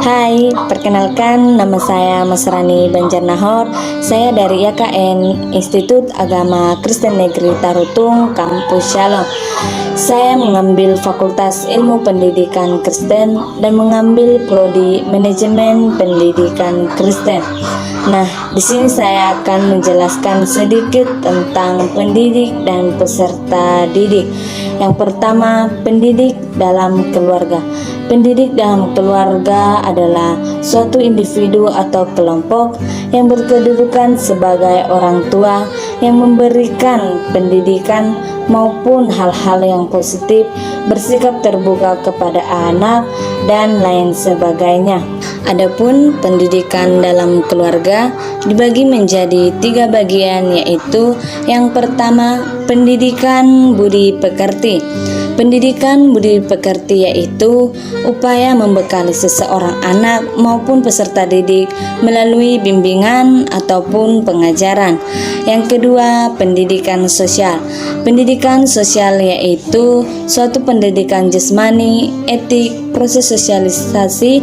Hai, perkenalkan nama saya Masrani Banjarnahor. Saya dari IKN Institut Agama Kristen Negeri Tarutung, Kampus Shalom. Saya mengambil Fakultas Ilmu Pendidikan Kristen dan mengambil prodi Manajemen Pendidikan Kristen. Nah, di sini saya akan menjelaskan sedikit tentang pendidik dan peserta didik. Yang pertama, pendidik dalam keluarga. Pendidik dalam keluarga adalah suatu individu atau kelompok yang berkedudukan sebagai orang tua yang memberikan pendidikan maupun hal-hal yang positif, bersikap terbuka kepada anak, dan lain sebagainya. Adapun pendidikan dalam keluarga dibagi menjadi 3 bagian, yaitu yang pertama, pendidikan budi pekerti. Pendidikan budi pekerti yaitu upaya membekali seseorang anak maupun peserta didik melalui bimbingan ataupun pengajaran. Yang kedua, pendidikan sosial. Pendidikan sosial yaitu suatu pendidikan jasmani, etik, proses sosialisasi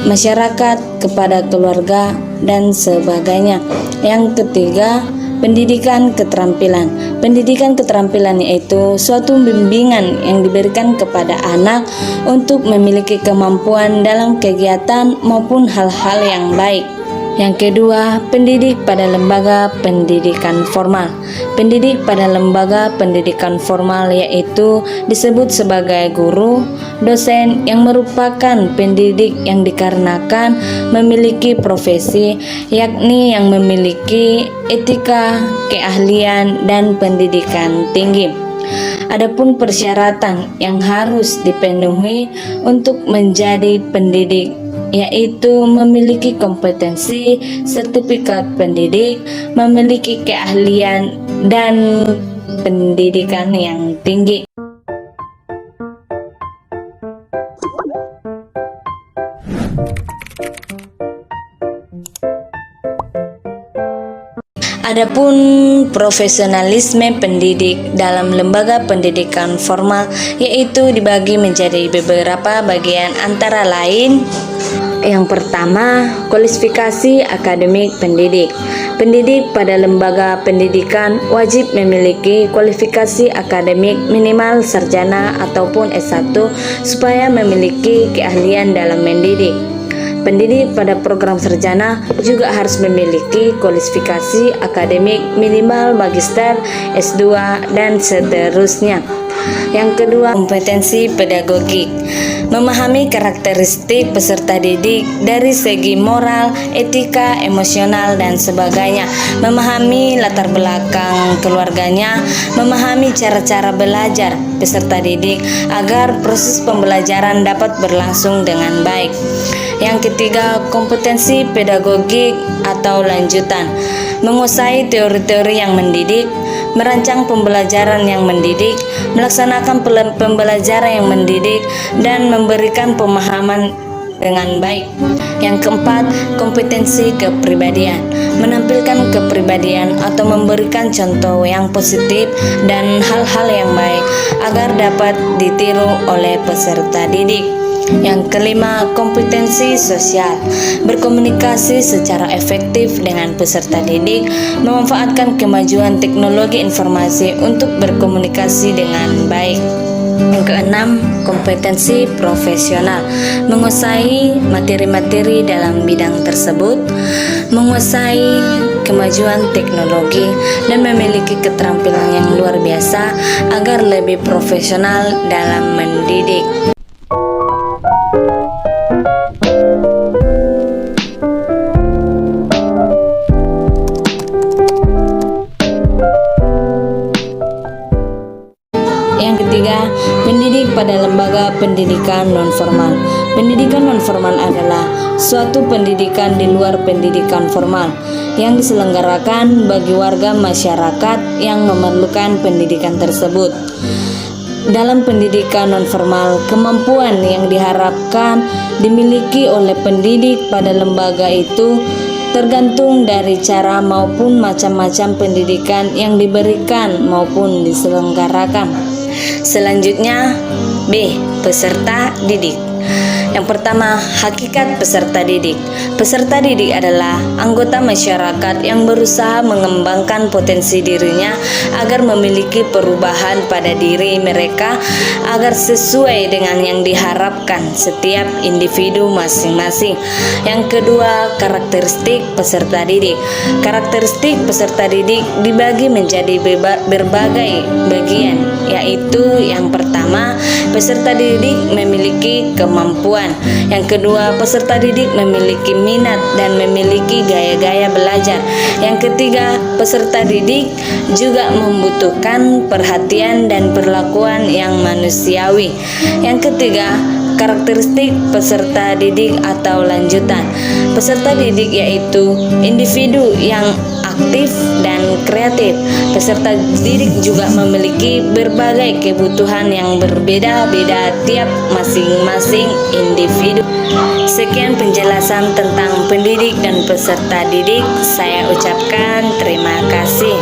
masyarakat kepada keluarga dan sebagainya. Yang ketiga, pendidikan keterampilan. Pendidikan keterampilan yaitu suatu bimbingan yang diberikan kepada anak untuk memiliki kemampuan dalam kegiatan maupun hal-hal yang baik. Yang kedua, pendidik pada lembaga pendidikan formal. Pendidik pada lembaga pendidikan formal yaitu disebut sebagai guru, dosen yang merupakan pendidik yang dikarenakan memiliki profesi, yakni yang memiliki etika, keahlian, dan pendidikan tinggi. Adapun persyaratan yang harus dipenuhi untuk menjadi pendidik yaitu memiliki kompetensi, sertifikat pendidik, memiliki keahlian, dan pendidikan yang tinggi. Adapun profesionalisme pendidik dalam lembaga pendidikan formal yaitu dibagi menjadi beberapa bagian, antara lain: yang pertama, kualifikasi akademik pendidik. Pendidik pada lembaga pendidikan wajib memiliki kualifikasi akademik minimal sarjana ataupun S1 supaya memiliki keahlian dalam mendidik. Pendidik pada program sarjana juga harus memiliki kualifikasi akademik minimal magister, S2, dan seterusnya. Yang kedua, kompetensi pedagogik. Memahami karakteristik peserta didik dari segi moral, etika, emosional, dan sebagainya. Memahami latar belakang keluarganya, memahami cara-cara belajar peserta didik agar proses pembelajaran dapat berlangsung dengan baik. Yang ketiga, kompetensi pedagogik atau lanjutan. Menguasai teori-teori yang mendidik, merancang pembelajaran yang mendidik, melaksanakan pembelajaran yang mendidik, dan memberikan pemahaman dengan baik. Yang keempat, kompetensi kepribadian. Menampilkan kepribadian atau memberikan contoh yang positif dan hal-hal yang baik agar dapat ditiru oleh peserta didik. Yang kelima, kompetensi sosial. Berkomunikasi secara efektif dengan peserta didik, memanfaatkan kemajuan teknologi informasi untuk berkomunikasi dengan baik. Yang keenam, kompetensi profesional. Menguasai materi-materi dalam bidang tersebut, menguasai kemajuan teknologi, dan memiliki keterampilan yang luar biasa agar lebih profesional dalam mendidik. Yang ketiga, pendidik pada lembaga pendidikan nonformal. Pendidikan nonformal adalah suatu pendidikan di luar pendidikan formal yang diselenggarakan bagi warga masyarakat yang memerlukan pendidikan tersebut. Dalam pendidikan nonformal, kemampuan yang diharapkan dimiliki oleh pendidik pada lembaga itu tergantung dari cara maupun macam-macam pendidikan yang diberikan maupun diselenggarakan. Selanjutnya, B. Peserta didik. Yang pertama, hakikat peserta didik. Peserta didik adalah anggota masyarakat yang berusaha mengembangkan potensi dirinya agar memiliki perubahan pada diri mereka agar sesuai dengan yang diharapkan setiap individu masing-masing. Yang kedua, karakteristik peserta didik. Karakteristik peserta didik dibagi menjadi berbagai bagian, yaitu yang pertama, peserta didik memiliki kemampuan. Yang kedua, peserta didik memiliki minat dan memiliki gaya-gaya belajar. Yang ketiga, peserta didik juga membutuhkan perhatian dan perlakuan yang manusiawi. Yang ketiga, karakteristik peserta didik atau lanjutan. Peserta didik yaitu individu yang aktif dan kreatif. Peserta didik juga memiliki berbagai kebutuhan yang berbeda-beda tiap masing-masing individu. Sekian penjelasan tentang pendidik dan peserta didik. Saya ucapkan terima kasih.